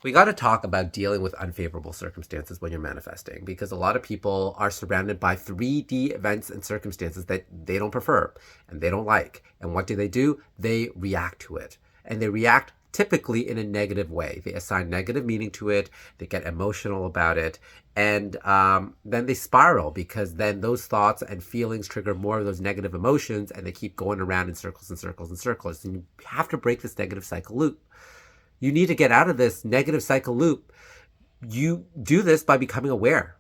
We got to talk about dealing with unfavorable circumstances when you're manifesting, because a lot of people are surrounded by 3D events and circumstances that they don't prefer and they don't like. And what do? They react to it. And they react typically in a negative way. They assign negative meaning to it, they get emotional about it, and then they spiral, because then those thoughts and feelings trigger more of those negative emotions, and they keep going around in circles and circles and circles. And you have to break this negative cycle loop. You need to get out of this negative cycle loop. You do this by becoming aware.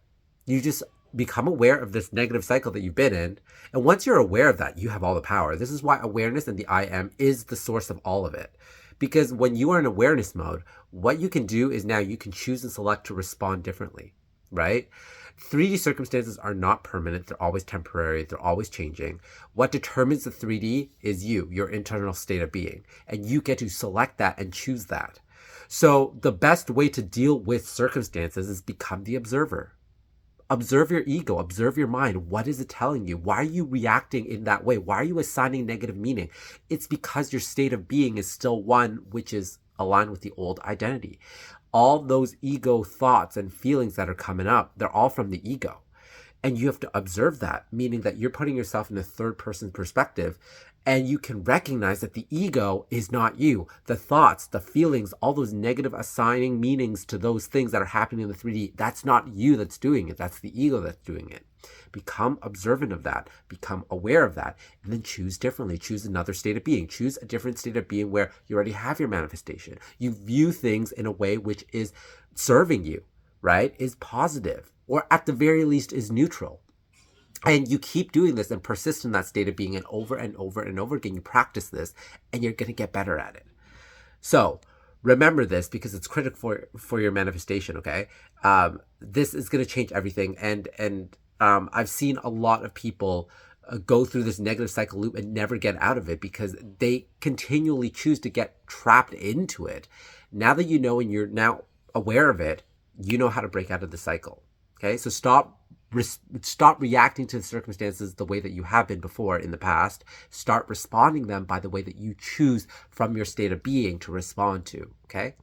You just become aware of this negative cycle that you've been in. And once you're aware of that, you have all the power. This is why awareness and the I am is the source of all of it. Because when you are in awareness mode, what you can do is now you can choose and select to respond differently, right? 3D circumstances are not permanent. They're always temporary. They're always changing. What determines the 3D is you, your internal state of being. And you get to select that and choose that. So the best way to deal with circumstances is become the observer. Observe your ego, observe your mind. What is it telling you? Why are you reacting in that way? Why are you assigning negative meaning? It's because your state of being is still one which is aligned with the old identity. All those ego thoughts and feelings that are coming up, they're all from the ego. And you have to observe that, meaning that you're putting yourself in a third person perspective, and you can recognize that the ego is not you. The thoughts, the feelings, all those negative assigning meanings to those things that are happening in the 3D, that's not you that's doing it. That's the ego that's doing it. Become observant of that, become aware of that, and then choose differently. Choose another state of being. Choose a different state of being where you already have your manifestation. You view things in a way which is serving you, right? Is positive, or at the very least is neutral. And you keep doing this and persist in that state of being, and over and over and over again, you practice this and you're going to get better at it. So remember this, because it's critical for your manifestation, okay? This is going to change everything. And I've seen a lot of people go through this negative cycle loop and never get out of it, because they continually choose to get trapped into it. Now that you know and you're now aware of it, you know how to break out of the cycle. Okay, so stop reacting to the circumstances the way that you have been before in the past. Start responding them by the way that you choose from your state of being to respond to. Okay.